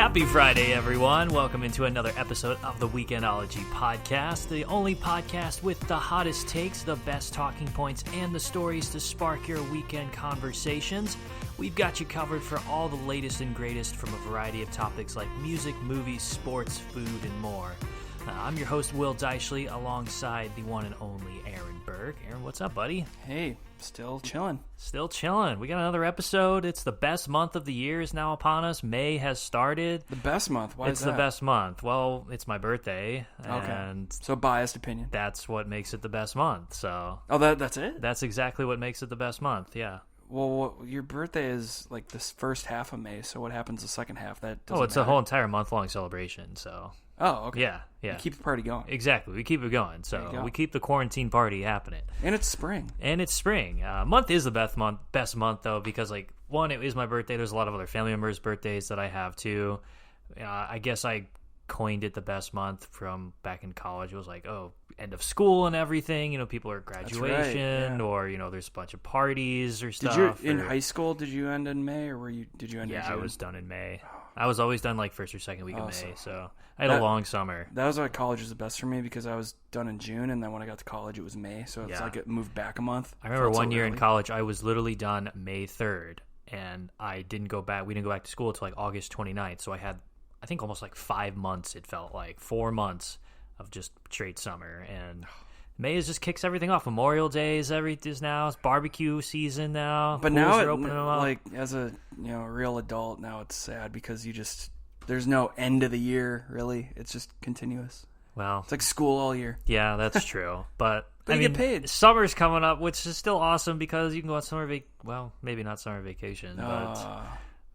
Happy Friday, everyone. Welcome into another episode of the Weekendology Podcast, the only podcast with the hottest takes, the best talking points, and the stories to spark your weekend conversations. We've got you covered for all the latest and greatest from a variety of topics like music, movies, sports, food, and more. I'm your host, Will Deichley, alongside the one and only Aaron Berg. Aaron, what's up, buddy? Hey, still chilling. Still chilling. We got another episode. It's the best month of the year is now upon us. May has started. The best month? Why is that? It's the best month. Well, it's my birthday. Okay. And so biased opinion. that's what makes it the best month. So Oh, that's it? that's exactly what makes it the best month, yeah. Well, your birthday is like this first half of May, so what happens the second half? That doesn't Oh, it's matter. a whole entire month-long celebration, so... Oh, okay. Yeah. You keep the party going. Exactly. We keep it going. There you So go. we keep the quarantine party happening. And it's spring. And it's spring. Month is the best month, though, because, like, one, it is my birthday. There's a lot of other family members' birthdays that I have, too. I guess I coined it the best month from back in college. It was like, oh, end of school and everything. You know, people are at graduation, yeah. or, you know, there's a bunch of parties or stuff. Did you, in high school, did you end in May, or did you end in June? Yeah, I was done in May. I was always done, like, first or second week of May, so so I had a long summer. That was why college was the best for me, because I was done in June, and then when I got to college, it was May, so it's Yeah. like it moved back a month. I remember Felt so one year in early. college, I was literally done May 3rd, and I didn't go back. We didn't go back to school until like August 29th, so I had, I think, almost like 5 months, it felt like. 4 months of just straight summer, and May just kicks everything off. Memorial Day is now. It's barbecue season now. But Pools now, are opening them up. like, as a real adult, now it's sad because there's no end of the year, really. It's just continuous. Well, It's like school all year. yeah, that's true. But But I you mean, get paid. Summer's coming up, which is still awesome because you can go on well, maybe not summer vacation, but,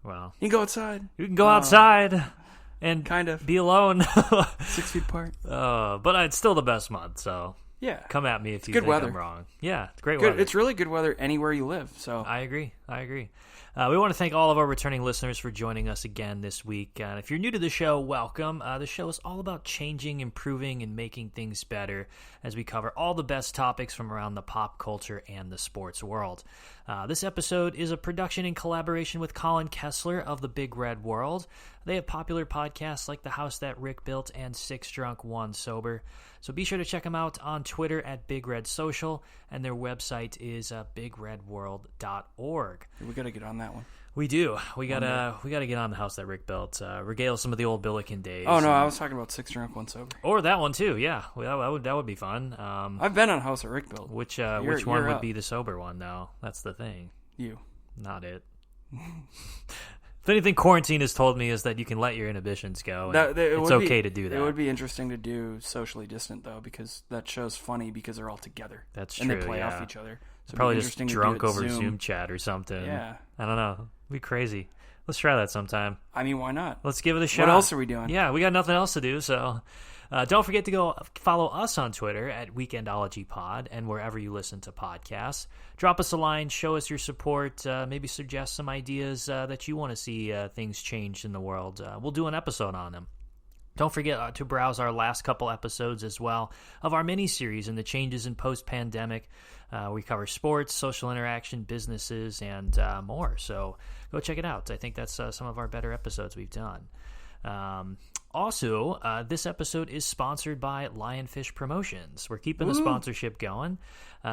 well, You can go outside. you can go outside and Kind of. be alone. 6 feet apart. But it's still the best month, so Yeah. come at me if you good think weather. I'm wrong. Yeah, it's great Good. weather. It's really good weather anywhere you live. So I agree. We want to thank all of our returning listeners for joining us again this week. If you're new to the show, welcome. The show is all about changing, improving, and making things better as we cover all the best topics from around the pop culture and the sports world. This episode is a production in collaboration with Colin Kessler of The Big Red World. They have popular podcasts like The House That Rick Built and 6 Drunk, 1 Sober. So be sure to check them out on Twitter at Big Red Social, and their website is bigredworld.org. we got to get on that one. We do. We gotta get on The House That Rick Built. Regale some of the old Billiken days. Oh no, I was talking about 6 Drunk, 1 Sober. Or that one too. Yeah, that would be fun. I've been on House at Rick Built. Which You're one would up. be the sober one though? That's the thing. You. Not it. If anything, quarantine has told me is that you can let your inhibitions go. And it's okay to do that. It would be interesting to do socially distant though, because that show's funny because they're all together. That's and true. they play yeah. off each other. So it'd Probably be just interesting drunk to do it over Zoom chat or something. Yeah. I don't know. It'd be crazy. Let's try that sometime. I mean, why not? Let's give it a shot. What else are we doing? Yeah, we got nothing else to do, so don't forget to go follow us on Twitter at Weekendology Pod and wherever you listen to podcasts. Drop us a line, show us your support, maybe suggest some ideas that you want to see things changed in the world. We'll do an episode on them. Don't forget to browse our last couple episodes as well of our mini-series and the changes in post-pandemic. We cover sports, social interaction, businesses, and more. So go check it out. I think that's some of our better episodes we've done. Also, this episode is sponsored by Lionfish Promotions. We're keeping the sponsorship going.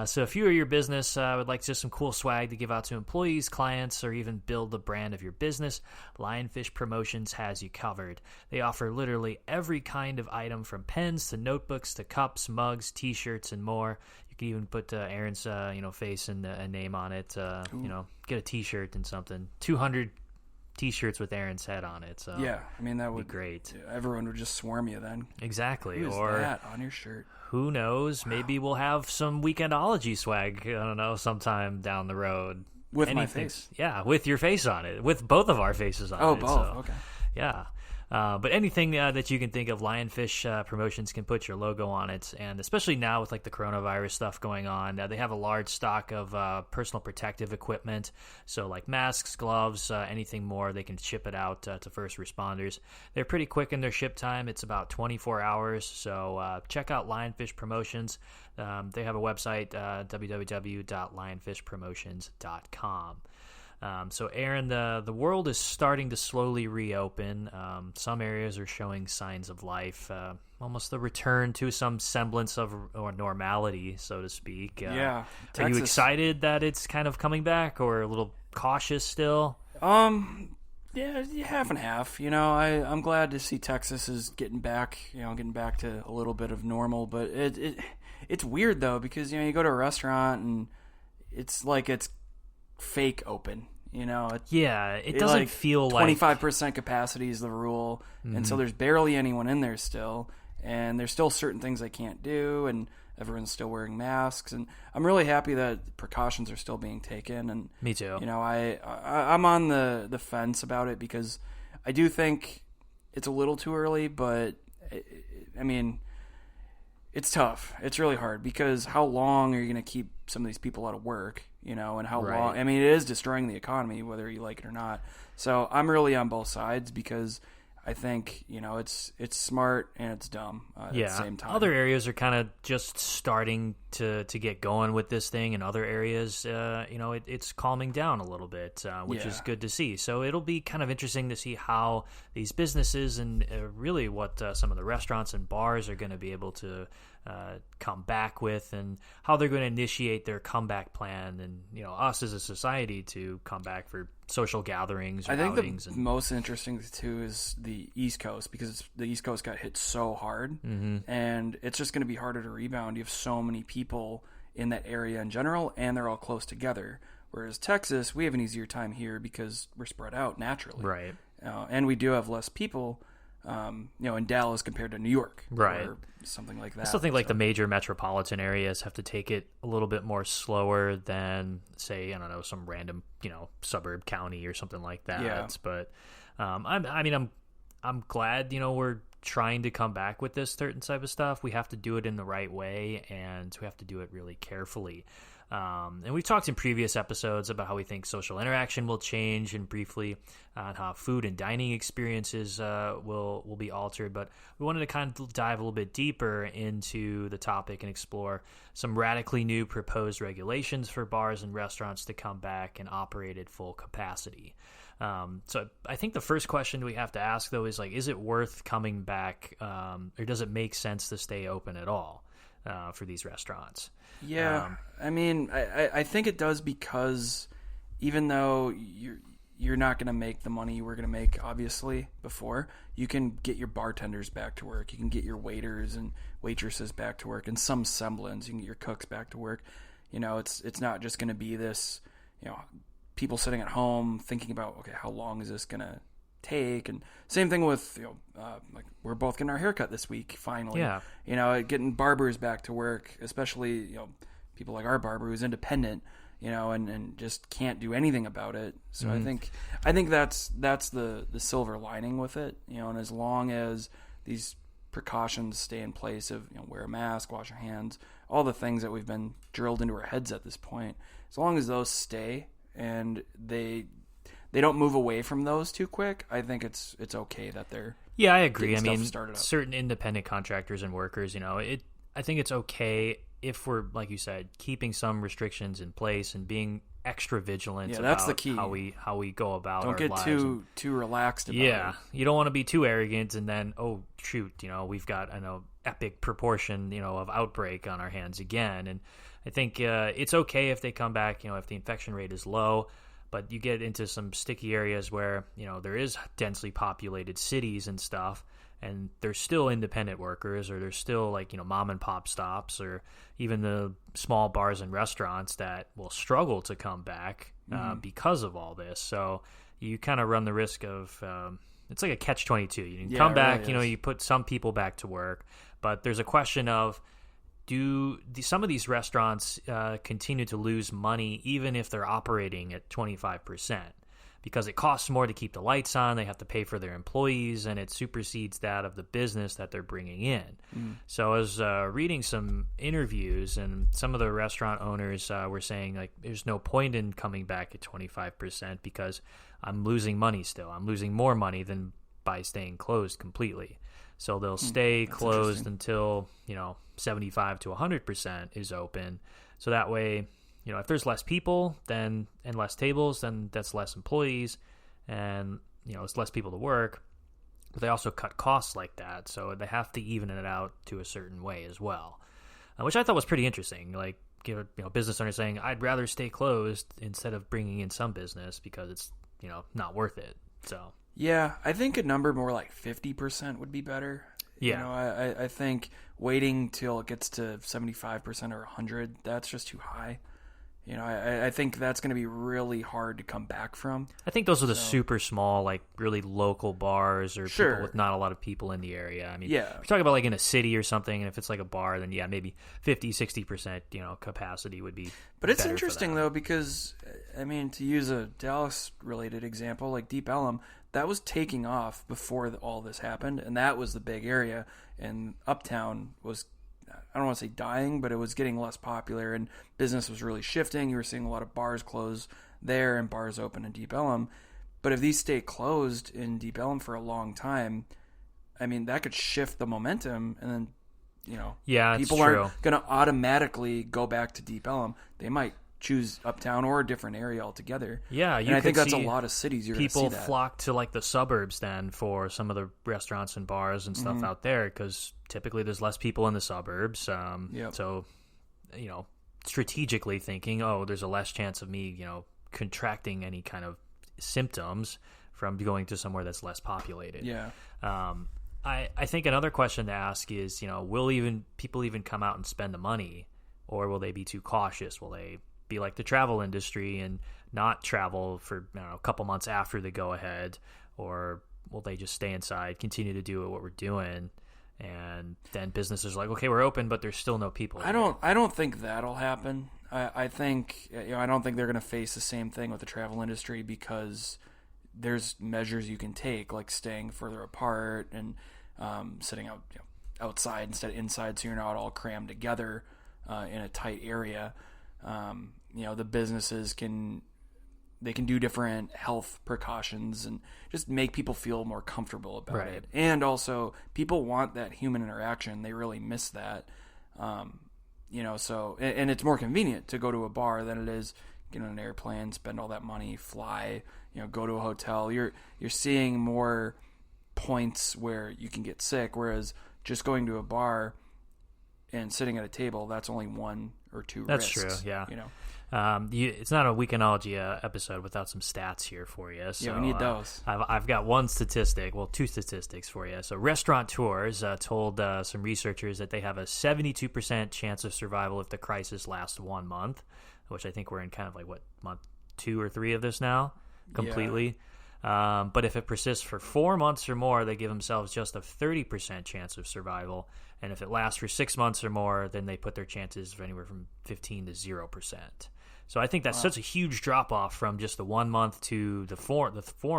So if you or your business would like just some cool swag to give out to employees, clients, or even build the brand of your business, Lionfish Promotions has you covered. They offer literally every kind of item from pens to notebooks to cups, mugs, T-shirts, and more. You can even put Aaron's face and a name on it. Get a T-shirt and something. 200 T-shirts with Aaron's head on it. So Yeah, I mean that would be great. Everyone would just swarm you then. Exactly. Who's or that on your shirt? who knows? Maybe we'll have some Weekendology swag. I don't know, sometime down the road. With my face. Yeah, with your face on it. With both of our faces on it. Oh, both. So, Okay. yeah. But anything that you can think of, Lionfish Promotions can put your logo on it. And especially now with like the coronavirus stuff going on, they have a large stock of personal protective equipment. So like masks, gloves, anything more, they can ship it out to first responders. They're pretty quick in their ship time. It's about 24 hours. So check out Lionfish Promotions. They have a website, www.lionfishpromotions.com. So, Aaron, the world is starting to slowly reopen. Some areas are showing signs of life, almost the return to some semblance of or normality, so to speak. Yeah. Are you excited that it's kind of coming back, or a little cautious still? Yeah, half and half. I'm glad to see Texas is getting back to a little bit of normal. But it's weird though, because you go to a restaurant and it's like it's fake open. It doesn't like feel 25% capacity is the rule, and so there's barely anyone in there still, and there's still certain things I can't do, and everyone's still wearing masks, and I'm really happy that precautions are still being taken. And me too. I'm on the fence about it, because I do think it's a little too early, but I mean, it's tough. It's really hard, because how long are you going to keep some of these people out of work? And how long? I mean, it is destroying the economy, whether you like it or not. So I'm really on both sides, because I think it's smart and it's dumb at the same time. Other areas are kind of just starting to get going with this thing, and other areas, it's calming down a little bit, which is good to see. So it'll be kind of interesting to see how these businesses and really what some of the restaurants and bars are going to be able to come back with, and how they're going to initiate their comeback plan, and us as a society to come back for social gatherings or outings. The most interesting too is the East Coast, because the East Coast got hit so hard, and it's just going to be harder to rebound. You have so many people in that area in general, and they're all close together. Whereas Texas, we have an easier time here because we're spread out naturally, right? And we do have less people, in Dallas compared to New York, right? Or something like that. I still think like the major metropolitan areas have to take it a little bit more slower than, say, I don't know, some random suburb county or something like that. Yeah. But I'm glad we're trying to come back with this certain type of stuff. We have to do it in the right way, and we have to do it really carefully. And we've talked in previous episodes about how we think social interaction will change, and briefly on how food and dining experiences will be altered. But we wanted to kind of dive a little bit deeper into the topic and explore some radically new proposed regulations for bars and restaurants to come back and operate at full capacity. So I think the first question we have to ask, though, is is it worth coming back, or does it make sense to stay open at all for these restaurants? Yeah, I mean, I think it does, because even though you're not going to make the money you were going to make, obviously, before, you can get your bartenders back to work. You can get your waiters and waitresses back to work in some semblance. You can get your cooks back to work. It's not just going to be this, people sitting at home thinking about, okay, how long is this going to take? And same thing with like we're both getting our haircut this week finally. Getting barbers back to work, especially people like our barber who's independent, and just can't do anything about it. So I think that's the silver lining with it, and as long as these precautions stay in place of wear a mask, wash your hands, all the things that we've been drilled into our heads at this point, as long as those stay and they don't move away from those too quick, I think it's okay that they're I agree. I mean, certain independent contractors and workers, I think it's okay if we're, like you said, keeping some restrictions in place and being extra vigilant about that's the key. How we go about our lives. Don't get too relaxed about it. You don't want to be too arrogant and then, oh shoot, we've got epic proportion of outbreak on our hands again. And I think it's okay if they come back if the infection rate is low. But you get into some sticky areas where, there is densely populated cities and stuff, and there's still independent workers, or there's still mom and pop stops, or even the small bars and restaurants that will struggle to come back because of all this. So you kind of run the risk of, it's like a catch-22. You can come back, really you put some people back to work, but there's a question of, do some of these restaurants continue to lose money even if they're operating at 25%? Because it costs more to keep the lights on, they have to pay for their employees, and it supersedes that of the business that they're bringing in. So I was reading some interviews, and some of the restaurant owners were saying, there's no point in coming back at 25% because I'm losing money still. I'm losing more money than by staying closed completely. So they'll stay closed until 75 to 100% is open. So that way, if there's less people and less tables, then that's less employees, and it's less people to work. But they also cut costs like that, so they have to even it out to a certain way as well, which I thought was pretty interesting. Like, business owners saying, I'd rather stay closed instead of bringing in some business because it's not worth it. So yeah, I think a number more like 50% would be better. Yeah, I think waiting till it gets to 75% or 100, that's just too high. I think that's going to be really hard to come back from. I think those are the super small, like really local bars or Sure. people with not a lot of people in the area. I mean, Yeah. if you're talking about like in a city or something, and if it's like a bar, then yeah, maybe 50, 60%, capacity would be But it's better for interesting, that. though, because, I mean, to use a Dallas-related example, like Deep Ellum, that was taking off before all this happened, and that was the big area, and Uptown was, I don't want to say dying, but it was getting less popular, and business was really shifting. You were seeing a lot of bars close there and bars open in Deep Ellum. But if these stay closed in Deep Ellum for a long time, I mean, that could shift the momentum, and then, Yeah, it's people true. aren't going to automatically go back to Deep Ellum. They might choose Uptown or a different area altogether. Yeah, and I think that's a lot of cities you're going to see people that. flock to like the suburbs then for some of the restaurants and bars and stuff out there because typically there's less people in the suburbs. Yep. So, strategically thinking, oh, there's a less chance of me, contracting any kind of symptoms from going to somewhere that's less populated. Yeah. I think another question to ask is, will people even come out and spend the money, or will they be too cautious? Will they be like the travel industry and not travel for a couple months after the go ahead, or will they just stay inside, continue to do what we're doing, and then businesses are like, okay, we're open, but there's still no people. I don't think that'll happen. I think I don't think they're going to face the same thing with the travel industry because there's measures you can take, like staying further apart and sitting outside instead of inside, so you're not all crammed together in a tight area. The businesses can do different health precautions and just make people feel more comfortable about it. And also, people want that human interaction. They really miss that. So, and it's more convenient to go to a bar than it is get on an airplane, spend all that money, fly, go to a hotel. You're seeing more points where you can get sick, whereas just going to a bar and sitting at a table, that's only one or two That's risks. true, yeah. It's not a Weekendology episode without some stats here for you. So, we need those. I've got two statistics for you. So restaurateurs told some researchers that they have a 72% chance of survival if the crisis lasts 1 month, which I think we're in kind of like, month 2 or 3 of this now, completely. Yeah. But if it persists for 4 months or more, they give themselves just a 30% chance of survival. And if it lasts for 6 months or more, then they put their chances of anywhere from 15 to 0%. So I think that's such a huge drop off from just the 1 month to the 4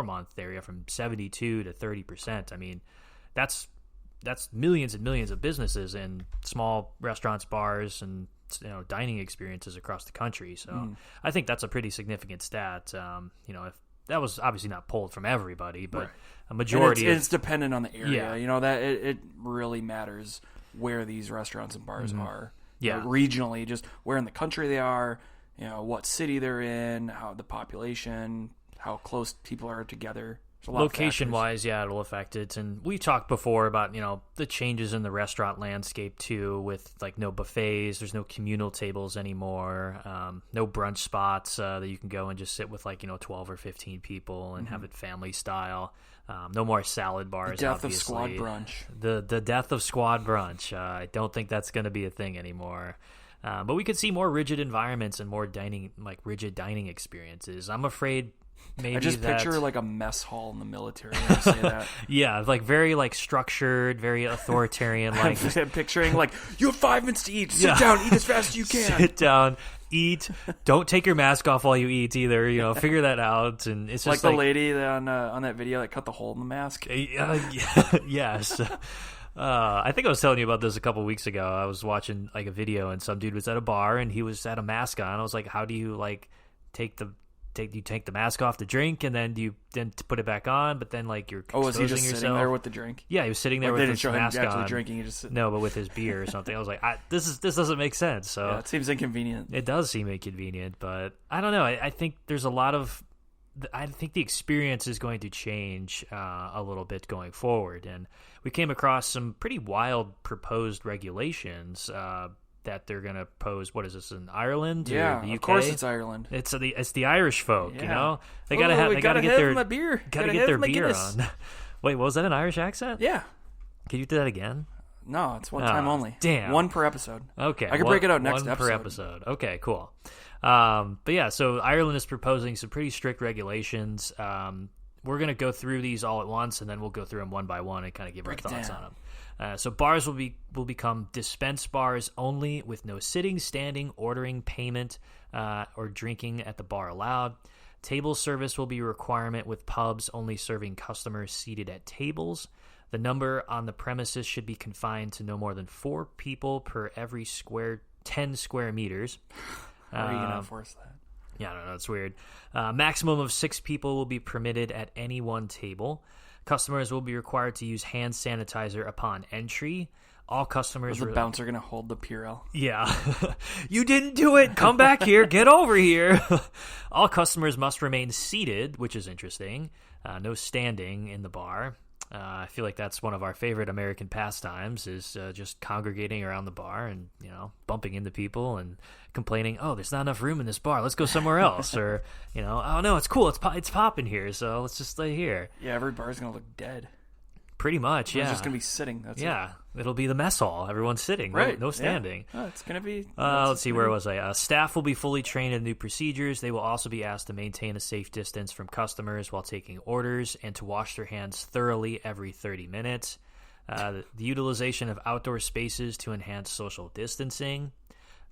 month area, from 72 to 30%. I mean, that's millions and millions of businesses and small restaurants, bars, and dining experiences across the country. So I think that's a pretty significant stat. If that was obviously not pulled from everybody, but a majority. It's dependent on the area. Yeah. That it really matters where these restaurants and bars are. Yeah, regionally, just where in the country they are. What city they're in, how the population, how close people are together. Location-wise, yeah, it'll affect it. And we've talked before about, the changes in the restaurant landscape, too, with, like, no buffets, there's no communal tables anymore, no brunch spots that you can go and just sit with, 12 or 15 people and have it family style. No more salad bars, the death obviously. of squad brunch. The death of squad brunch. I don't think that's going to be a thing anymore. But we could see more rigid environments and more rigid dining experiences. I'm afraid maybe I just picture like a mess hall in the military when I say that. Yeah, very structured, very authoritarian. I'm picturing you have 5 minutes to eat. Sit down, eat as fast as you can. Sit down, eat. Don't take your mask off while you eat either. Figure that out. And it's just like the lady on that video that cut the hole in the mask. Yes. I think I was telling you about this a couple weeks ago. I was watching a video and some dude was at a bar and he was had a mask on. I was like, how do you take the take the mask off to drink, and then you put it back on, but then like you're exposing was he just yourself. Sitting there with the drink? Yeah, he was sitting there like with they his didn't show mask him actually on. drinking. He just sitting No, but with his beer or something. I was like, this doesn't make sense. So yeah, it seems inconvenient. It does seem inconvenient, but I don't know. I think there's a lot of. I think the experience is going to change a little bit going forward, and we came across some pretty wild proposed regulations that they're going to pose. What is this, in Ireland? Yeah, or the UK? Of course it's Ireland. It's the Irish folk, Yeah. you know. They gotta get their beer. Gotta get their beer on. Wait, was that an Irish accent? Yeah. Can you do that again? No, it's one time only. Damn. One per episode. Okay. I can break it out next one per episode. Okay, cool. But yeah, so Ireland is proposing some pretty strict regulations. We're going to go through these all at once, and then we'll go through them one by one and kind of give our thoughts on them. So bars will become dispense bars only, with no sitting, standing, ordering, payment, or drinking at the bar allowed. Table service will be a requirement, with pubs only serving customers seated at tables. The number on the premises should be confined to no more than 4 people per every 10 square meters. How are you going to enforce that? Yeah, I don't know. It's weird. Maximum of 6 people will be permitted at any one table. Customers will be required to use hand sanitizer upon entry. All customers... Was the bouncer going to hold the Purell? Yeah. You didn't do it. Come back here. Get over here. All customers must remain seated, which is interesting. No standing in the bar. I feel like that's one of our favorite American pastimes, is just congregating around the bar and, you know, bumping into people and complaining, oh, there's not enough room in this bar, let's go somewhere else. Or, you know, oh, no, it's cool, it's popping here, so let's just stay here. Yeah, every bar's going to look dead. Pretty much, yeah. It's just going to be sitting. That's It'll be the mess hall. Everyone's sitting, right? No standing. Yeah. Oh, it's going to be... let's see, where was I? Staff will be fully trained in new procedures. They will also be asked to maintain a safe distance from customers while taking orders and to wash their hands thoroughly every 30 minutes. The utilization of outdoor spaces to enhance social distancing.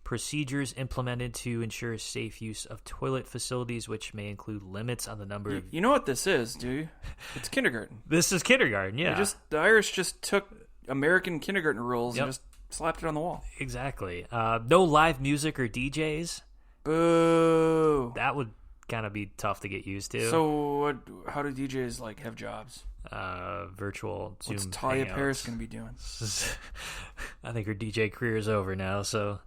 Procedures implemented to ensure safe use of toilet facilities, which may include limits on the number of... You know what this is, do you? It's kindergarten. This is kindergarten, yeah. The Irish just took American kindergarten rules and just slapped it on the wall. Exactly. No live music or DJs. Boo. That would kind of be tough to get used to. So how do DJs have jobs? Virtual Zoom What's Talia hangouts. Paris going to be doing? I think her DJ career is over now, so...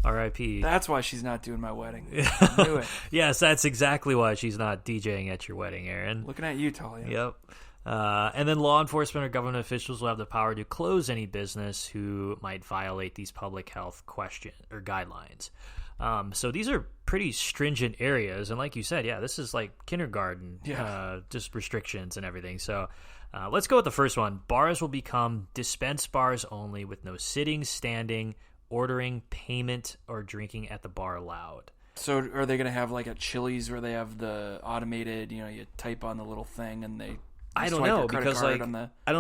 R.I.P. That's why she's not doing my wedding. I knew it. Yes, that's exactly why she's not DJing at your wedding, Aaron. Looking at you, Talia. Yep. And then law enforcement or government officials will have the power to close any business who might violate these public health guidelines. So these are pretty stringent areas, and like you said, this is like kindergarten, just restrictions and everything. So let's go with the first one. Bars will become dispense bars only, with no sitting, standing, ordering, payment, or drinking at the bar allowed. So are they going to have at Chili's where they have the automated, you type on the little thing and they I don't know, because I don't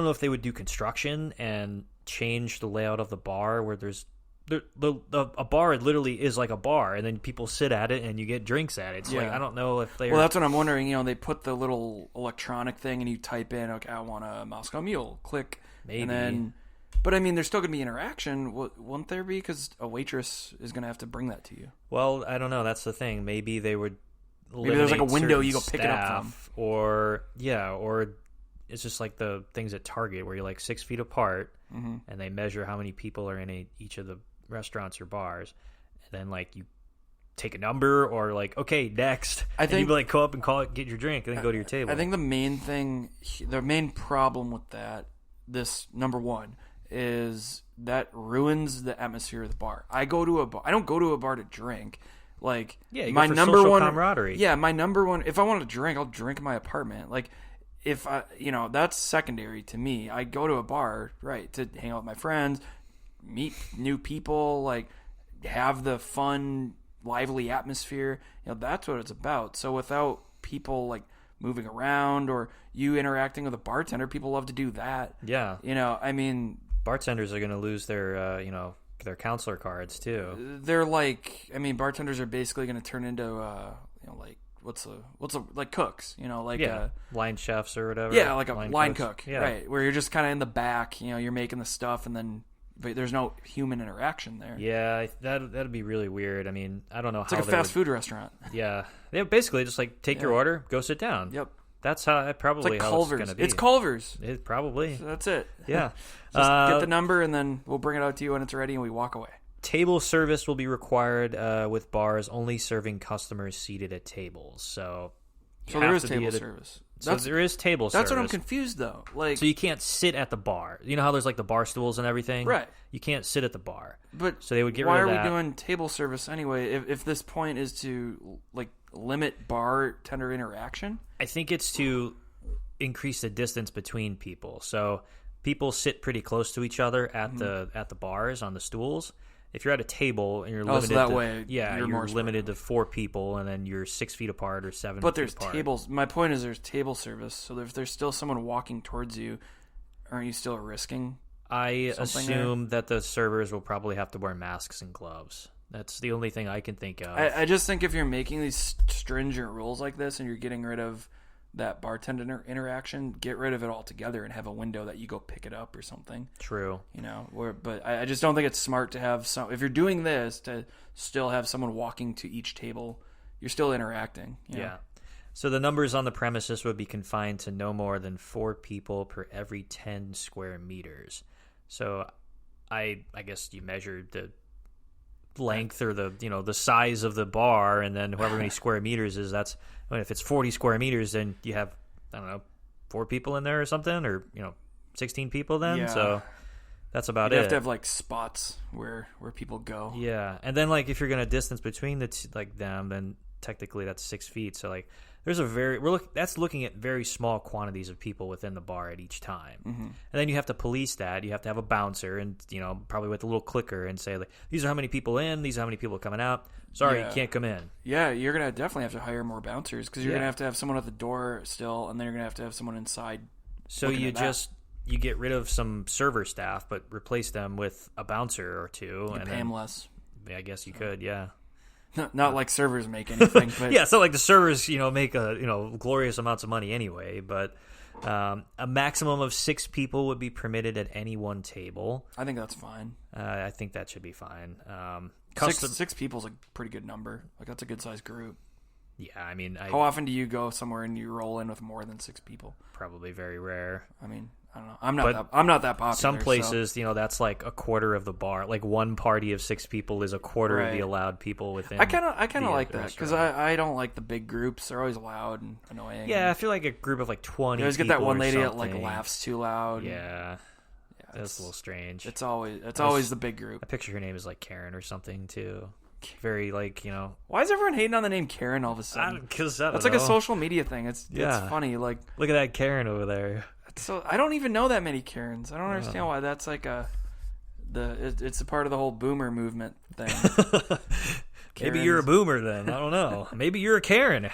know if they would do construction and change the layout of the bar where there's a bar literally is like a bar, and then people sit at it and you get drinks at it. So I don't know if they... Well, that's what I'm wondering. They put the little electronic thing and you type in, okay, I want a Moscow Mule. Click. Maybe. And then... But, I mean, there's still going to be interaction, won't there be? Because a waitress is going to have to bring that to you. Well, I don't know. That's the thing. Maybe they would Maybe there's a window you go pick it up from. Or it's just like the things at Target where you're 6 feet apart, and they measure how many people are in each of the restaurants or bars. And then, you take a number or, okay, next. I think you go up and get your drink, and then go to your table. I think the main problem with that, this number one, is that ruins the atmosphere of the bar. I don't go to a bar to drink. You my go for number social one camaraderie. Yeah, my number one. If I want to drink, I'll drink in my apartment. If I, that's secondary to me. I go to a bar, right, to hang out with my friends, meet new people, have the fun, lively atmosphere. That's what it's about. So without people moving around or you interacting with a bartender, people love to do that. Yeah. I mean, bartenders are going to lose their, their counselor cards too. They're bartenders are basically going to turn into, what's cooks, line chefs or whatever. Yeah, like a line cook, yeah. Right? Where you're just kind of in the back, you're making the stuff and then but there's no human interaction there. Yeah, that'd be really weird. I mean, I don't know It's like a fast food restaurant. Yeah, they basically just like take your order, go sit down. Yep. That's how It's probably like how Culver's. it's going to be. It's Culver's. It probably. So that's it. Yeah. Just get the number, and then we'll bring it out to you when it's ready, and we walk away. Table service will be required with bars only serving customers seated at tables. So there is table service. So there is table service. That's what I'm confused, though. Like, so you can't sit at the bar. You know how there's like the bar stools and everything? Right. You can't sit at the bar. But so they would get why rid of are that. we doing table service anyway if this point is to like limit bartender interaction? I think it's to increase the distance between people. So people sit pretty close to each other at the bars on the stools. If you're at a table and you're limited, so that way, you're limited to 4 people, and then you're 6 feet apart or 7. But there's apart. tables. My point is, there's table service. So if there's still someone walking towards you, aren't you still risking? I assume that the servers will probably have to wear masks and gloves. That's the only thing I can think of. I just think if you're making these stringent rules like this and you're getting rid of that bartender interaction, get rid of it altogether and have a window that you go pick it up or something. True. You know, but I just don't think it's smart to have if you're doing this, to still have someone walking to each table. You're still interacting. You know? Yeah. So the numbers on the premises would be confined to no more than 4 people per every 10 square meters. So I guess you measured the length or the size of the bar, and then however many square meters is, that's, I mean, if it's 40 square meters, then you have, I don't know, 4 people in there or something, or 16 people then. Yeah. So that's about You it. have to have like spots where people go. Yeah, and then like if you're gonna distance between them, then technically that's 6 feet. So like there's that's looking at very small quantities of people within the bar at each time, and then you have to police that. You have to have a bouncer, and probably with a little clicker, and say like, these are how many people in, these are how many people coming out. Sorry, you can't come in. Yeah, you're gonna definitely have to hire more bouncers because you're gonna have to have someone at the door still, and then you're gonna have to have someone inside. So you get rid of some server staff, but replace them with a bouncer or two, and pay them less. I guess you could, yeah. Not like servers make anything, but yeah, it's not like the servers, make glorious amounts of money anyway. But a maximum of 6 people would be permitted at any one table. I think that's fine. I think that should be fine. 6 people's a pretty good number. Like, that's a good sized group. Yeah, I mean, how often do you go somewhere and you roll in with more than 6 people? Probably very rare. I mean, I don't know. I'm not that popular. Some places, that's like a quarter of the bar. Like one party of 6 people is a quarter of the allowed people within. I kind of like that because I don't like the big groups. They're always loud and annoying. Yeah, I feel like a group of like 20. You always get that one lady that like laughs too loud. Yeah, that's a little strange. It's always the big group. I picture her name is like Karen or something too. Very like Why is everyone hating on the name Karen all of a sudden? Because that's like a social media thing. It's funny. Like, look at that Karen over there. So I don't even know that many Karens. I don't understand why that's like it's a part of the whole boomer movement thing. Maybe you're a boomer then. I don't know. Maybe you're a Karen.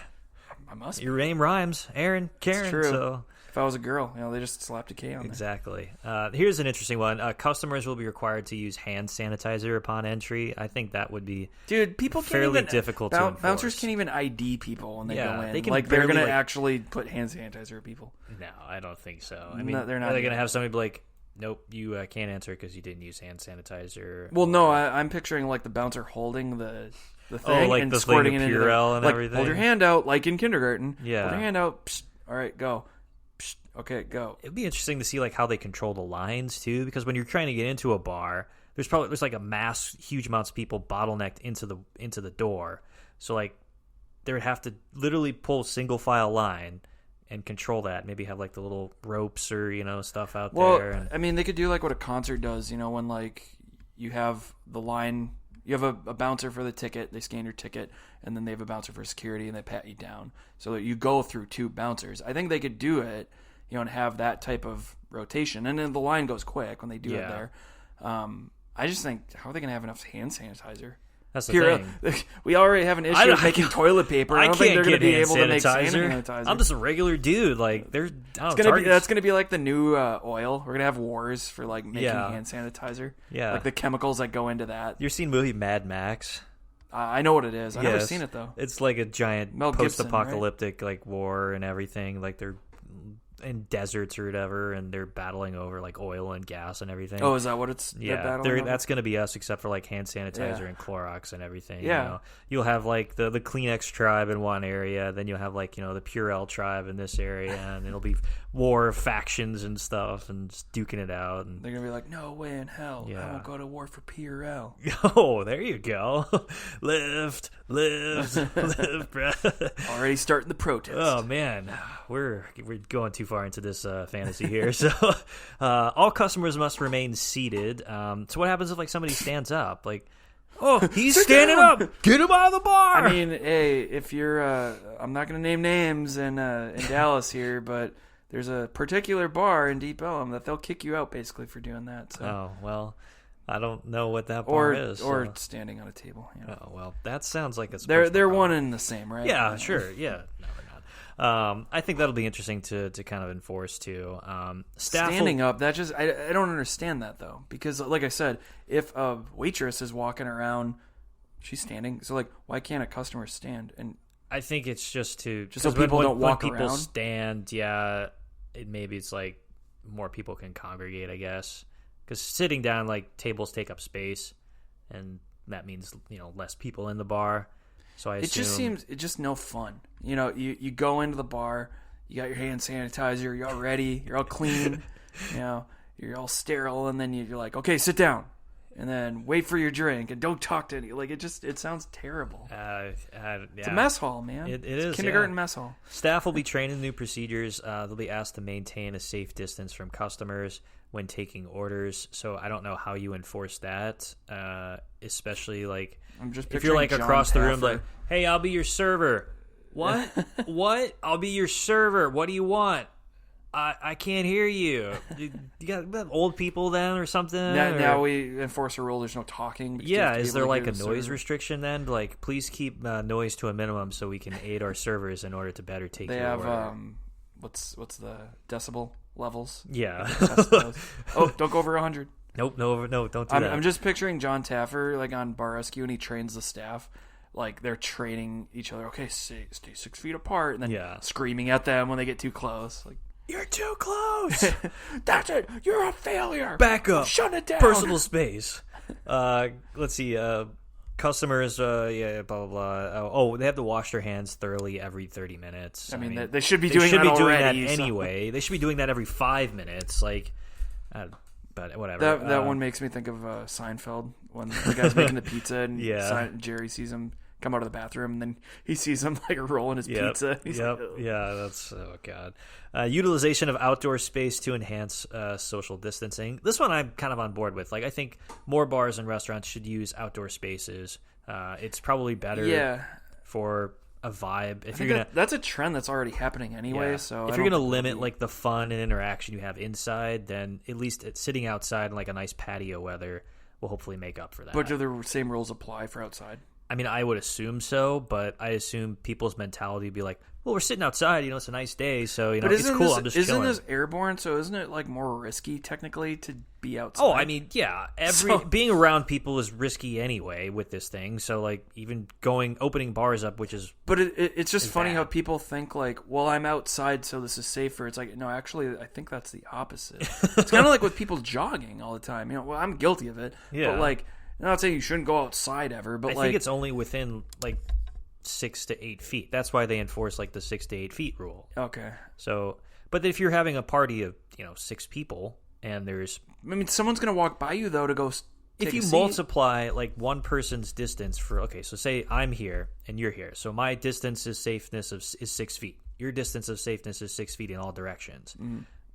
I must. Your name rhymes, Aaron. Karen. It's true. So if I was a girl, they just slapped a K on there. Exactly. Here's an interesting one. Customers will be required to use hand sanitizer upon entry. I think that would be people fairly difficult to enforce. Bouncers can't even ID people when they go in. They can they're going to actually put hand sanitizer at people. No, I don't think so. I mean, they're not. Are they going to have somebody be like, nope, you can't answer because you didn't use hand sanitizer? Well, no, I'm picturing like the bouncer holding the thing like and the squirting thing it of into Purell and everything. Hold your hand out like in kindergarten. Yeah. Hold your hand out. Psst, all right, go. Psst, okay, go. It'd be interesting to see like how they control the lines too, because when you're trying to get into a bar, there's like a huge amounts of people bottlenecked into the door. So like they would have to literally pull single file line and control that. Maybe have like the little ropes or stuff out there. Well, I mean, they could do like what a concert does. When like you have the line. You have a bouncer for the ticket. They scan your ticket, and then they have a bouncer for security, and they pat you down. So that you go through 2 bouncers. I think they could do it, and have that type of rotation. And then the line goes quick when they do it there. I just think, how are they going to have enough hand sanitizer? That's the thing. We already have an issue of making toilet paper. I don't think they're going to be able to make hand sanitizer. I'm just a regular dude. Like, that's going to be like the new oil. We're going to have wars for like making hand sanitizer. Yeah. Like the chemicals that go into that. You've seen the movie Mad Max? I know what it is. I've never seen it though. It's like a giant Mel Gibson, post-apocalyptic like war and everything. Like they're in deserts or whatever, and they're battling over like oil and gas and everything. Oh, is that what it's? Yeah, that's going to be us, except for like hand sanitizer and Clorox and everything. Yeah, you'll have like the Kleenex tribe in one area, then you'll have like the Purell tribe in this area, and it'll be war factions and stuff, and just duking it out. And they're gonna be like, no way in hell, I won't go to war for Purell. Oh, there you go. lift, bro. Already starting the protest. Oh man, we're going too far into this fantasy here. So all customers must remain seated. So what happens if like somebody stands up? Like, oh, he's standing up. Get him out of the bar. I mean, hey, if you're, I'm not going to name names in Dallas here, but there's a particular bar in Deep Ellum that they'll kick you out basically for doing that. So. Oh well. I don't know what that bar is. Or standing on a table. Oh well, that sounds like it's. They're one and the same, right? Yeah, sure. Yeah, no, we're not. I think that'll be interesting to kind of enforce too. Standing up, that just I don't understand that though, because like I said, if a waitress is walking around, she's standing. So like, why can't a customer stand? And I think it's just so people don't walk around. When people stand, yeah, maybe it's like more people can congregate, I guess. Because sitting down, like, tables take up space, and that means, less people in the bar. So I assume... It's just no fun. You go into the bar, you got your hand sanitizer, you're all ready, you're all clean, you're all sterile, and then you're like, okay, sit down. And then wait for your drink, and don't talk to any. Like, it sounds terrible. Yeah. It's a mess hall, man. It is, kindergarten mess hall. Staff will be trained in new procedures. They'll be asked to maintain a safe distance from customers when taking orders. So I don't know how you enforce that, especially like I'm just if you're like John across the Paffer. room, like, hey, I'll be your server. What? What? I'll be your server. What do you want? I can't hear you. You got old people then or something? Now we enforce a rule. There's no talking. Yeah, is there like a noise restriction then? Like, please keep noise to a minimum so we can aid our servers in order to better take your order. They have what's the decibel levels? Yeah. Oh, don't go over 100. Nope, no, don't do that. I'm just picturing John Taffer like on Bar Rescue, and he trains the staff. Like they're training each other. Okay, stay 6 feet apart, and then screaming at them when they get too close. Like, you're too close. That's it. You're a failure. Back up. Shut it down. Personal space. Let's see. Customers, blah, blah, blah. They have to wash their hands thoroughly every 30 minutes. I mean they should be doing that already. Anyway. They should be doing that every 5 minutes. Like, but whatever. That one makes me think of Seinfeld when the guy's making the pizza and Jerry sees him come out of the bathroom, and then he sees him like rolling his pizza. He's like, oh. Yeah, that's god. Utilization of outdoor space to enhance social distancing. This one I'm kind of on board with. Like, I think more bars and restaurants should use outdoor spaces. It's probably better for a vibe. If you're that's a trend that's already happening anyway. Yeah. So if you're gonna limit like the fun and interaction you have inside, then at least sitting outside in like a nice patio weather will hopefully make up for that. But do the same rules apply for outside? I mean, I would assume so, but I assume people's mentality would be like, well, we're sitting outside, it's a nice day, so, it's cool, I'm just chilling. Isn't this airborne, so isn't it, like, more risky, technically, to be outside? Oh, I mean, yeah, being around people is risky anyway with this thing, so, like, even opening bars up, which is... But it's just funny how people think, like, well, I'm outside, so this is safer. It's like, no, actually, I think that's the opposite. It's kind of like with people jogging all the time. Well, I'm guilty of it, but, like... I'm not saying you shouldn't go outside ever, but I think it's only within like 6 to 8 feet. That's why they enforce like the 6 to 8 feet rule. Okay. So, but if you're having a party of 6 people and there's, I mean, someone's gonna walk by you though to go. If you multiply like one person's distance for so say I'm here and you're here, so my distance is 6 feet. Your distance of safeness is 6 feet in all directions.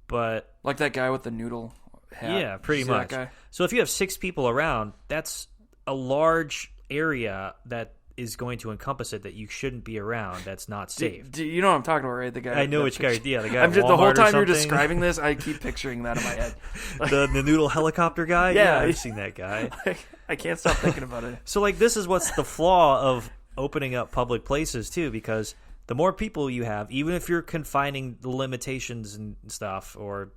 But like that guy with the noodle hat. Yeah, pretty much. So if you have 6 people around, that's a large area that is going to encompass it that you shouldn't be around. That's not safe. Do you know what I'm talking about, right? The guy. I know which guy. Yeah, the guy. The whole time you're describing this, I keep picturing that in my head. the noodle helicopter guy. Yeah, I've seen that guy. I can't stop thinking about it. So like, this is what's the flaw of opening up public places too, because the more people you have, even if you're confining the limitations and stuff, or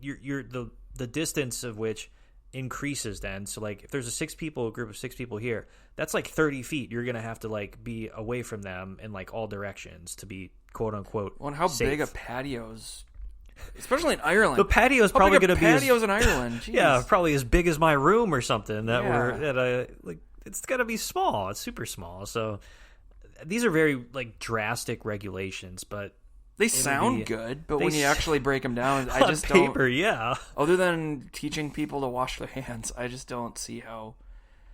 you're the distance of which increases then. So like if there's a group of 6 people here, that's like 30 feet. You're going to have to like be away from them in like all directions to be quote unquote Well, and how safe. big a patio's, especially in Ireland. The patio is probably going to be patios in Ireland. Jeez. Yeah, probably as big as my room or something. Yeah. Like it's got to be small. It's super small. So these are very like drastic regulations, but they sound good. But when you actually break them down, I just on paper, don't. Yeah. Other than teaching people to wash their hands, I just don't see how.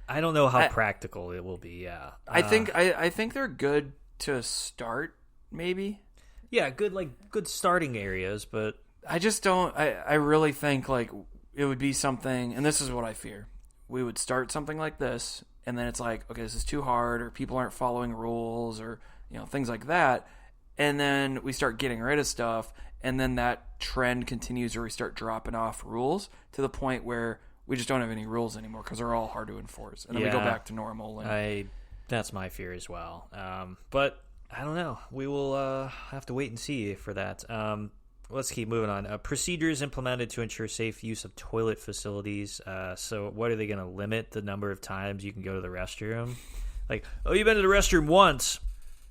I don't know how practical it will be. Yeah, I think they're good to start. Maybe. Yeah, good starting areas, but I just don't. I really think like it would be something, and this is what I fear. We would start something like this, and then it's like, okay, this is too hard, or people aren't following rules, or things like that, and then we start getting rid of stuff, and then that trend continues, or we start dropping off rules to the point where we just don't have any rules anymore because they're all hard to enforce, and then we go back to normal. And that's my fear as well. But I don't know. We will have to wait and see for that. Let's keep moving on. Procedures implemented to ensure safe use of toilet facilities. So what are they going to limit the number of times you can go to the restroom? Like, oh, you've been to the restroom once.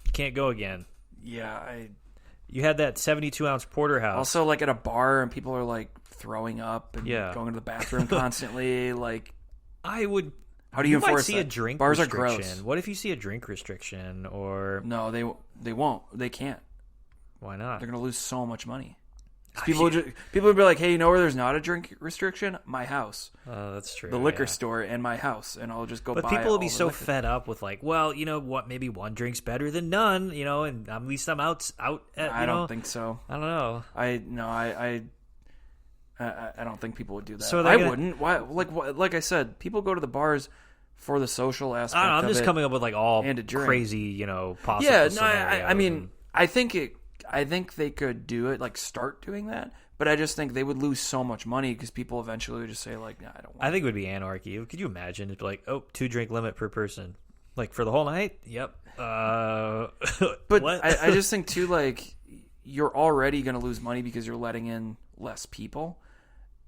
You can't go again. Yeah. You had that 72-ounce porterhouse. Also, like at a bar and people are like throwing up and going to the bathroom constantly. Like, I would... How do you enforce might see that? A drink Bars restriction. Are gross. What if you see a drink restriction or... No, they won't. They can't. Why not? They're going to lose so much money. People would be like, hey, you know where there's not a drink restriction? My house. That's true. The liquor store and my house, and I'll just go buy. But people will be so liquor. fed up with like, well, you know what? Maybe one drink's better than none. And at least I'm out. I don't think so. I don't know. I don't think people would do that. So wouldn't. Why? Like I said, people go to the bars for the social aspect. I'm just coming up with like all crazy, possible. Yeah. No. I mean, I think they could do it, like start doing that, but I just think they would lose so much money because people eventually would just say like, nah, I don't want I think it would be anarchy. Could you imagine? It'd be like, 2 drink limit per person. Like for the whole night? Yep. But I just think too, like you're already going to lose money because you're letting in less people.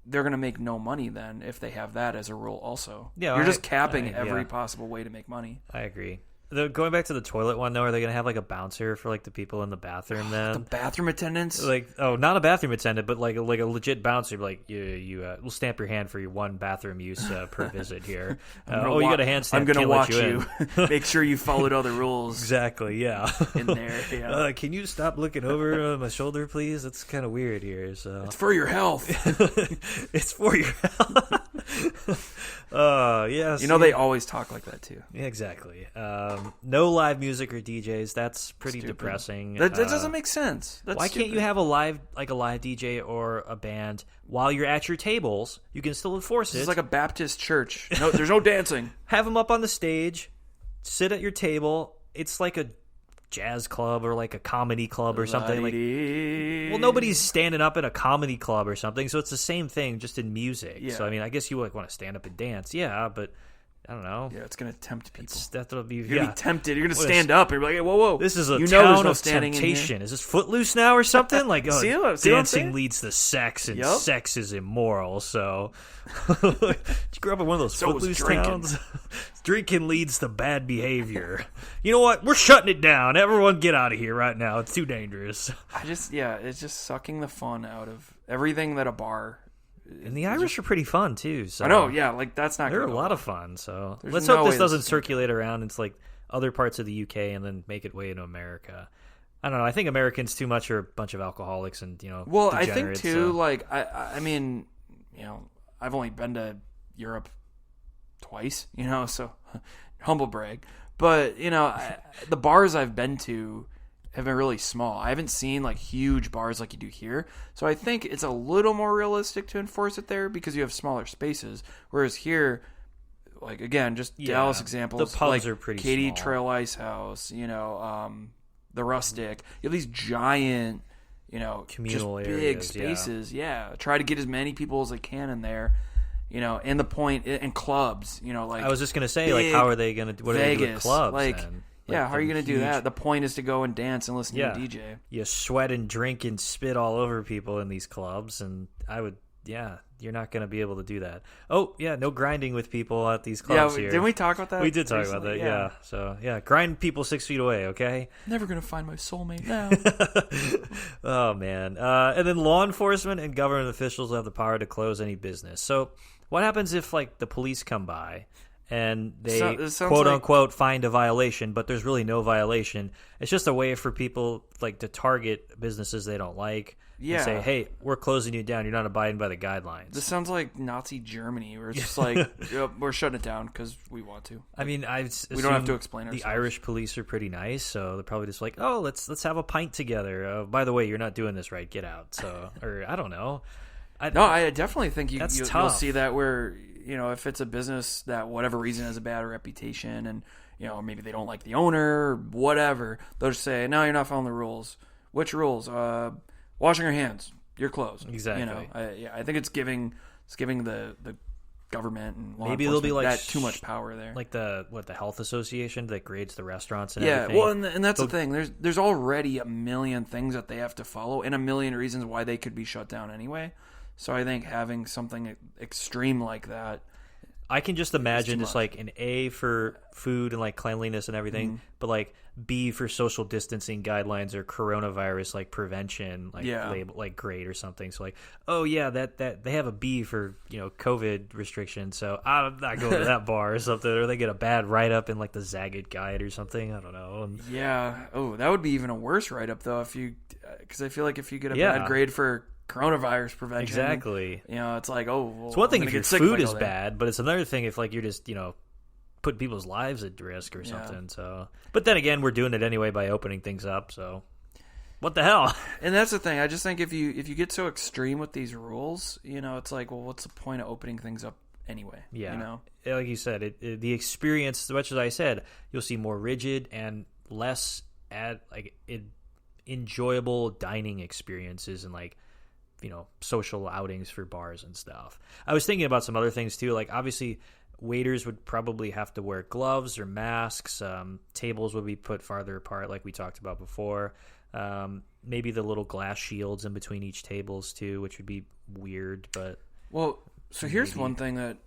They're going to make no money then if they have that as a rule also. Yeah, you're just capping every possible way to make money. I agree. Going back to the toilet one, though, are they going to have like a bouncer for like the people in the bathroom then? The bathroom attendants? Like, not a bathroom attendant, but like a legit bouncer. Like, we'll stamp your hand for your one bathroom use per visit here. You got a hand stamp. I'm going to watch you. Make sure you followed all the rules. Exactly, yeah. In there, yeah. Can you stop looking over my shoulder, please? That's kind of weird here. So it's for your health. It's for your health. Yes. They always talk like that too. Yeah, exactly. No live music or DJs. That's pretty depressing. That doesn't make sense. That's why stupid. can't you have a live DJ or a band while you're at your tables? You can still enforce it. It's like a Baptist church. No, there's no dancing. Have them up on the stage. Sit at your table. It's like a jazz club or like a comedy club or something. Well, nobody's standing up at a comedy club or something, so it's the same thing, just in music. Yeah. So I mean, I guess you want to stand up and dance, but I don't know. Yeah, it's gonna tempt people. That'll be You're gonna be tempted. You're gonna stand up and be like, hey, whoa. This is a town of temptation. Is this Footloose now or something? Like, dancing leads to sex, and sex is immoral. So, did you grow up in one of those Footloose towns? Drinking leads to bad behavior. You know what? We're shutting it down. Everyone get out of here right now. It's too dangerous. It's just sucking the fun out of everything that a bar. And the Irish are pretty fun too. So I know, yeah, like that's not. They're a lot of fun. So let's hope this doesn't circulate around into like other parts of the UK and then make it way into America. I don't know. I think Americans too much are a bunch of alcoholics and Well, I think too. So. Like I mean, I've only been to Europe twice. So humble brag. But the bars I've been to have been really small. I haven't seen like huge bars like you do here. So I think it's a little more realistic to enforce it there because you have smaller spaces. Whereas here, like again, just Dallas examples. The pubs like are pretty Katy small. Trail Ice House, the Rustic. You have these giant, communal just areas, big spaces. Yeah. Try to get as many people as they can in there. And the point in clubs, like I was just gonna say, like, how are they gonna? What Vegas, are they doing with clubs? Like, then? Yeah, how are you going to do that? The point is to go and dance and listen to a DJ. You sweat and drink and spit all over people in these clubs, and I would yeah, you're not going to be able to do that. Oh, yeah, no grinding with people at these clubs here. Didn't we talk about that? We did talk recently? about that, yeah. So, yeah, grind people 6 feet away, okay? Never going to find my soulmate now. Oh, man. And then law enforcement and government officials have the power to close any business. So what happens if, like, the police come by and they, quote-unquote, find a violation, but there's really no violation? It's just a way for people, like, to target businesses they don't like. And say, hey, we're closing you down. You're not abiding by the guidelines. This sounds like Nazi Germany, where it's just like, yep, we're shutting it down because we want to. I mean, we don't have to explain ourselves. The Irish police are pretty nice, so they're probably just like, oh, let's have a pint together. By the way, you're not doing this right. Get out. So, or I don't know. I definitely think you'll see that where, if it's a business that whatever reason has a bad reputation and, maybe they don't like the owner or whatever, they'll just say, no, you're not following the rules. Which rules? Washing your hands. You're closed. Exactly. I think it's giving the government and law maybe there'll be like that too much power there. Like the health association that grades the restaurants and everything. Yeah, well, and that's the thing. There's already a million things that they have to follow and a million reasons why they could be shut down anyway. So I think having something extreme like that, I can just imagine just like an A for food and like cleanliness and everything, but like B for social distancing guidelines or coronavirus like prevention, like label, like grade or something. So like, oh yeah, that they have a B for COVID restrictions, so I'm not going to that bar or something. Or they get a bad write up in like the Zagat Guide or something. I don't know. Yeah. Oh, that would be even a worse write up though because I feel like if you get a bad grade for coronavirus prevention. Exactly. It's like, it's one thing if your food is bad, but it's another thing if like you're just, putting people's lives at risk or something. So, but then again, we're doing it anyway by opening things up. So, what the hell? And that's the thing. I just think if you get so extreme with these rules, it's like, well, what's the point of opening things up anyway? Yeah. Like you said, the experience, as much as I said, you'll see more rigid and less enjoyable dining experiences and like, social outings for bars and stuff. I was thinking about some other things too. Like obviously waiters would probably have to wear gloves or masks. Tables would be put farther apart like we talked about before. Maybe the little glass shields in between each tables too, which would be weird, but so here's one thing that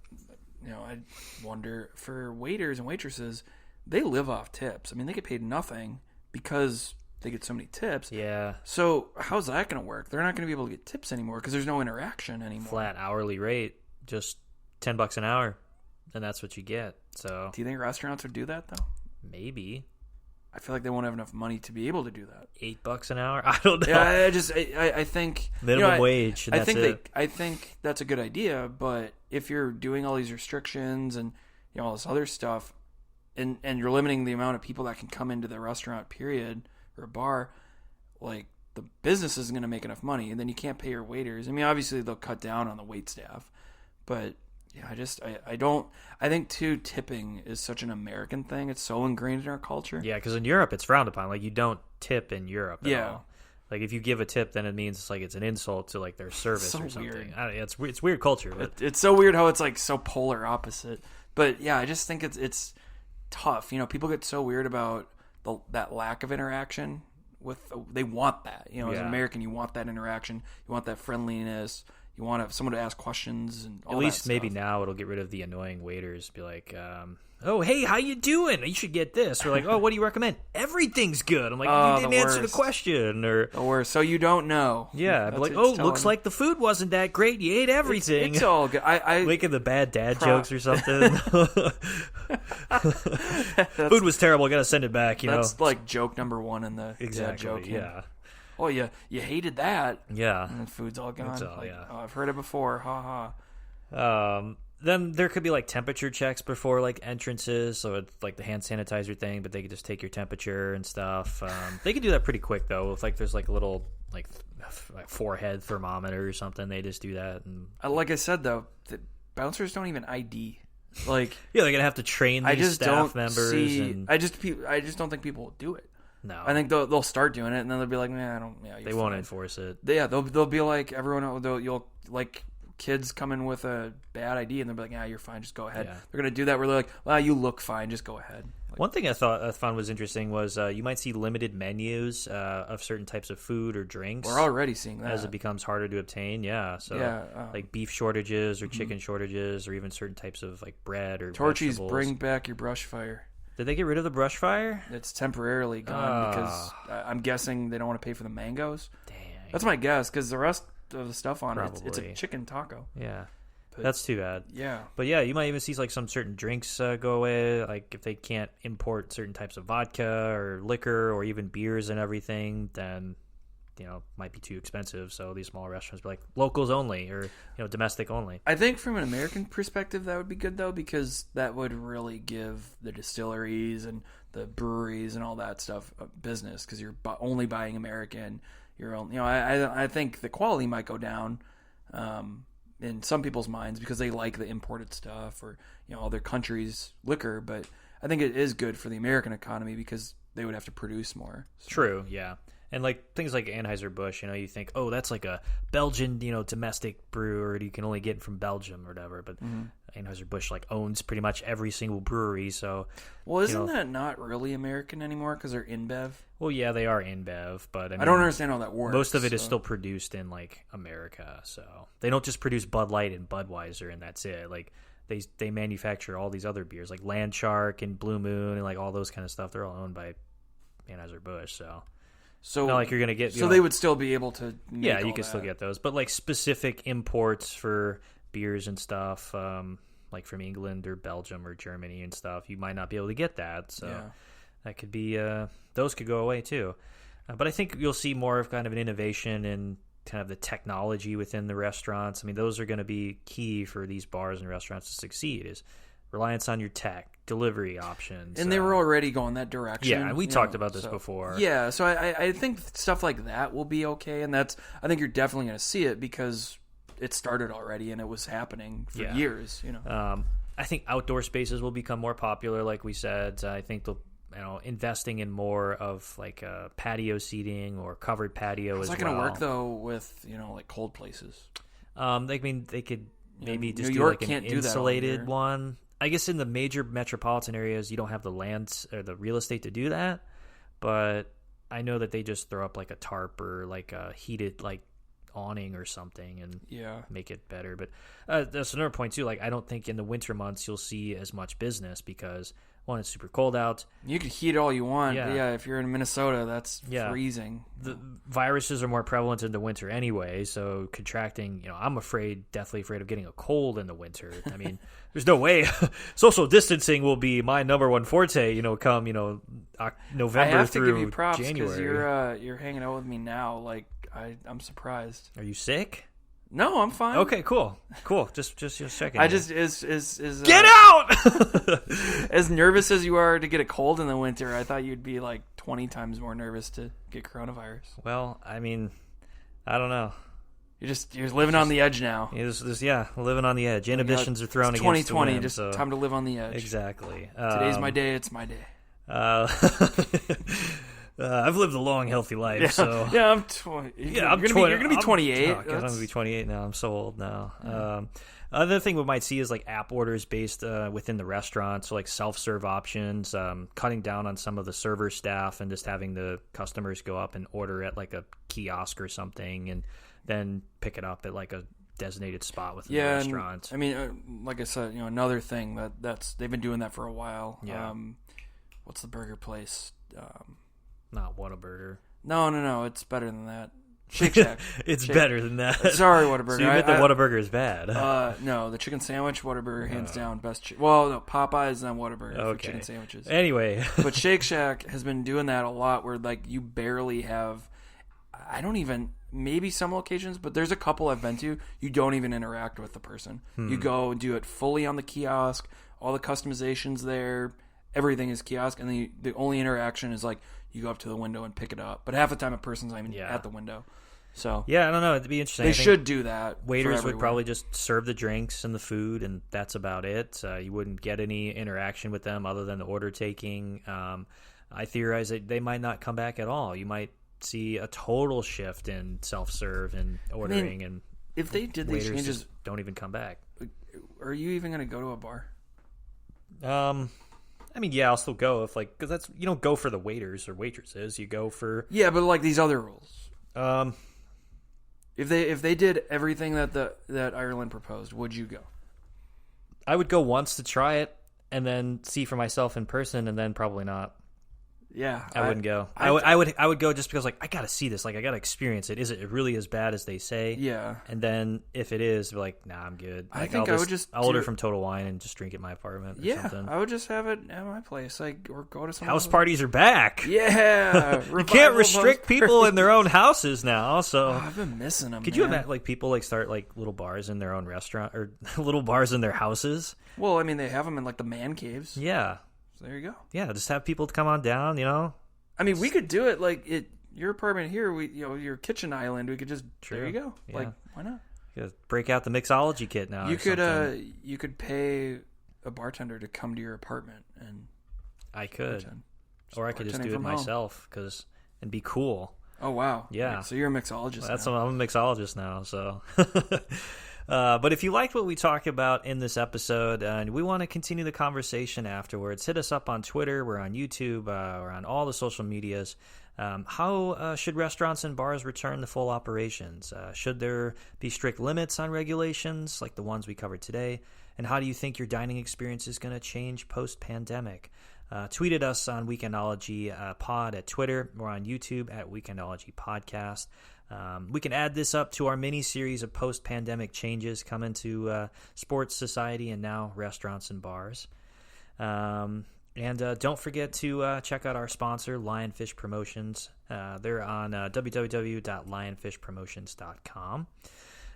I wonder for waiters and waitresses, they live off tips. I mean, they get paid nothing because they get so many tips. Yeah. So how's that going to work? They're not going to be able to get tips anymore because there's no interaction anymore. Flat hourly rate, just $10 an hour, and that's what you get. So. Do you think restaurants would do that though? Maybe. I feel like they won't have enough money to be able to do that. $8 an hour? I don't know. Yeah, I think minimum wage. And I think that's a good idea, but if you're doing all these restrictions and all this other stuff, and you're limiting the amount of people that can come into the restaurant, period, or a bar, like the business isn't going to make enough money, and then you can't pay your waiters. I mean, obviously they'll cut down on the wait staff, but yeah, I think too, tipping is such an American thing. It's so ingrained in our culture. Yeah, because in Europe it's frowned upon. Like you don't tip in Europe at all. Like if you give a tip, then it means it's an insult to like their service or something. Weird. It's weird culture. But. It's so weird how it's like so polar opposite. But yeah, I just think it's tough. People get so weird about that lack of interaction they want that. As an American, you want that interaction. You want that friendliness. You want someone to ask questions and all that. At least maybe now it'll get rid of the annoying waiters. Be like, oh, hey, how you doing? You should get this. Or like, oh, what do you recommend? Everything's good. I'm like, you didn't answer the question. Or the worst. So you don't know. Yeah. But like, looks like the food wasn't that great. You ate everything. It's all good. I making the bad dad jokes or something. Food was terrible. I got to send it back. That's like joke number one in the dad joke. Yeah. Oh, you hated that. Yeah. And the food's all gone. Yeah. Oh, I've heard it before. Ha ha. Then there could be like temperature checks before like entrances, so it's like the hand sanitizer thing, but they could just take your temperature and stuff. They could do that pretty quick though. If like there's like a little like forehead thermometer or something, they just do that. And like I said though, the bouncers don't even ID. Like yeah, they're gonna have to train these staff members. I just don't think people will do it. No, I think they'll start doing it, and then they'll be like, "Man, I don't." Yeah, they won't enforce it. Yeah, they'll be like everyone. You'll like kids come in with a bad ID, and they'll be like, "Yeah, you're fine. Just go ahead." Yeah. They're gonna do that where they're like, "Well, you look fine. Just go ahead." One thing I found was interesting was you might see limited menus of certain types of food or drinks. We're already seeing that as it becomes harder to obtain. Yeah, so like beef shortages or chicken shortages, or even certain types of like bread or Torchies, vegetables. bring back your brush fire. Did they get rid of the brush fire? It's temporarily gone because I'm guessing they don't want to pay for the mangoes. Dang, that's my guess because the rest of the stuff on Probably. it's a chicken taco. Yeah. But, that's too bad. Yeah. But yeah, you might even see like some certain drinks go away. Like if they can't import certain types of vodka or liquor or even beers and everything, then might be too expensive. So these small restaurants be like locals only or domestic only. I think from an American perspective that would be good though, because that would really give the distilleries and the breweries and all that stuff a business, because you're only buying American. You're only, I think the quality might go down. In some people's minds because they like the imported stuff or other countries' liquor, but I think it is good for the American economy because they would have to produce more. So. True, yeah. And like things like Anheuser-Busch, you think, oh, that's like a Belgian, domestic brewer you can only get from Belgium or whatever. But Anheuser-Busch like owns pretty much every single brewery. So, well, isn't that not really American anymore because they're InBev? Well, yeah, they are InBev, but I don't understand how that works. Most of it is still produced in like America, so they don't just produce Bud Light and Budweiser and that's it. Like they manufacture all these other beers like Land Shark and Blue Moon and like all those kind of stuff. They're all owned by Anheuser-Busch, so not like you're gonna get. So they would still be able to. Yeah, you could still get those, but like specific imports for beers and stuff, like from England or Belgium or Germany and stuff, you might not be able to get that. So that could be those could go away too. But I think you'll see more of kind of an innovation in kind of the technology within the restaurants. I mean, those are going to be key for these bars and restaurants to succeed. Is reliance on your tech, delivery options. And they were already going that direction. Yeah, and we talked about this before. Yeah, so I think stuff like that will be okay, and I think you're definitely going to see it because it started already and it was happening for years. I think outdoor spaces will become more popular, like we said. I think they'll investing in more of like patio seating or covered patio as well. It's not going to work though with like cold places. They could maybe just New do York like can't an do that insulated one. I guess in the major metropolitan areas, you don't have the land or the real estate to do that. But I know that they just throw up like a tarp or like a heated like awning or something and make it better. But that's another point too. Like I don't think in the winter months you'll see as much business because one, it's super cold out. You can heat it all you want. Yeah, if you're in Minnesota, that's freezing. The viruses are more prevalent in the winter anyway, so contracting, I'm definitely afraid of getting a cold in the winter. I mean, there's no way social distancing will be my number one forte, come, November I have through to give you props January. Because you're hanging out with me now. Like, I'm surprised. Are you sick? No, I'm fine. Okay, cool. Just checking. I just is get out. As nervous as you are to get a cold in the winter, I thought you'd be like 20 times more nervous to get coronavirus. Well, I mean, I don't know. You're living on the edge now. Living on the edge. Inhibitions are thrown against 2020. the wind, just time to live on the edge. Exactly. Today's my day. It's my day. I've lived a long, healthy life. So I'm 20. Yeah, you're gonna be 28. I'm gonna be 28 now. I'm so old now. Another thing we might see is like app orders based within the restaurant, so like self-serve options, cutting down on some of the server staff and just having the customers go up and order at like a kiosk or something, and then pick it up at like a designated spot within the restaurant. I mean, like I said, another thing that's they've been doing that for a while. Yeah. What's the burger place? Not Whataburger. No, it's better than that. Shake Shack. It's better than that. Sorry, Whataburger. So you admit that Whataburger is bad? No, the chicken sandwich, Whataburger, hands down, best. No, Popeyes and Whataburger for chicken sandwiches. Anyway. But Shake Shack has been doing that a lot where, like, you barely have... maybe some locations, but there's a couple I've been to, you don't even interact with the person. You go and do it fully on the kiosk, all the customizations there, everything is kiosk, and then the only interaction is, like, you go up to the window and pick it up. But half the time a person's not even at the window. So yeah, I don't know. It'd be interesting. They should do that. Waiters would probably just serve the drinks and the food, and that's about it. You wouldn't get any interaction with them other than the order taking. I theorize that they might not come back at all. You might see a total shift in self-serve and ordering, and if they did these changes, just don't even come back. Are you even going to go to a bar? I mean, yeah, I'll still go if because that's you don't go for the waiters or waitresses. You go for but like these other rules. um. If they did everything that Ireland proposed, would you go? I would go once to try it, and then see for myself in person, and then probably not. Yeah, I wouldn't go. I would go just because I gotta see this. I gotta experience it. Is it really as bad as they say? Yeah. And then if it is, be like, nah, I'm good. I think I'll order from Total Wine and just drink at my apartment. Or something. I would just have it at my place. Or go to some house parties are back. Yeah, you can't restrict people in their own houses now. So I've been missing them. Could you imagine people start little bars in their own restaurant or little bars in their houses? Well, I mean, they have them in the man caves. Yeah. There you go. Yeah, just have people come on down, I mean, we could do it your apartment here, your kitchen island, we could just there you go. Yeah. Why not? You break out the mixology kit now. You could pay a bartender to come to your apartment and I could. Or I could just do it myself and be cool. Oh wow. Yeah. So you're a mixologist. I'm a mixologist now, so but if you liked what we talked about in this episode and we want to continue the conversation afterwards, hit us up on Twitter. We're on YouTube. We're on all the social medias. How should restaurants and bars return to full operations? Should there be strict limits on regulations like the ones we covered today? And how do you think your dining experience is going to change post-pandemic? Tweet at us on Weekendology Pod at Twitter. We're on YouTube at Weekendology Podcast. We can add this up to our mini-series of post-pandemic changes coming to sports, society, and now restaurants and bars. And don't forget to check out our sponsor, Lionfish Promotions. They're on www.lionfishpromotions.com.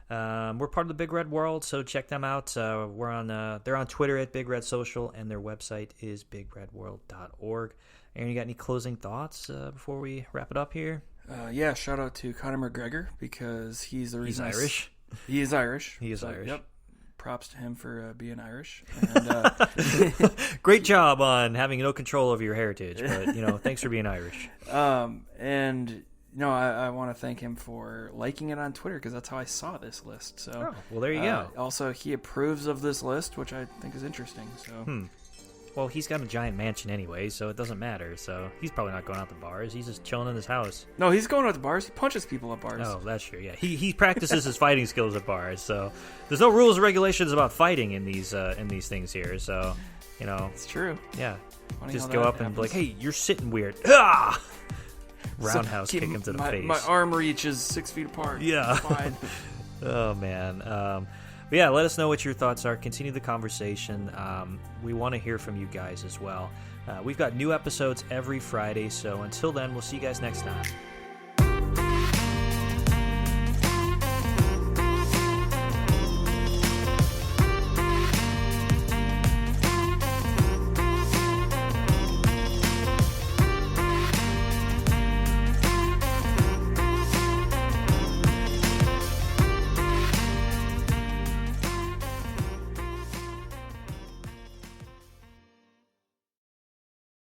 We're part of the Big Red World, so check them out. They're on Twitter at Big Red Social, and their website is bigredworld.org. Aaron, you got any closing thoughts before we wrap it up here? Shout out to Conor McGregor because he's the reason. He's Irish. He is Irish. He is Irish. Yep. Props to him for being Irish. And, great job on having no control over your heritage, but thanks for being Irish. I want to thank him for liking it on Twitter because that's how I saw this list. So, well, there you go. Also, he approves of this list, which I think is interesting. So, Well, he's got a giant mansion anyway, so it doesn't matter. So he's probably not going out to bars. He's just chilling in his house. No, he's going out to bars. He punches people at bars. Oh, that's true. Yeah, he practices his fighting skills at bars. So there's no rules or regulations about fighting in these things here. So it's true. Yeah, Funny just go up happens. and be like, "Hey, you're sitting weird." Ah! Roundhouse kick him to the face. My arm reach is 6 feet apart. Yeah. It's fine. Oh man. But yeah, let us know what your thoughts are. Continue the conversation. We want to hear from you guys as well. We've got new episodes every Friday, so until then, we'll see you guys next time.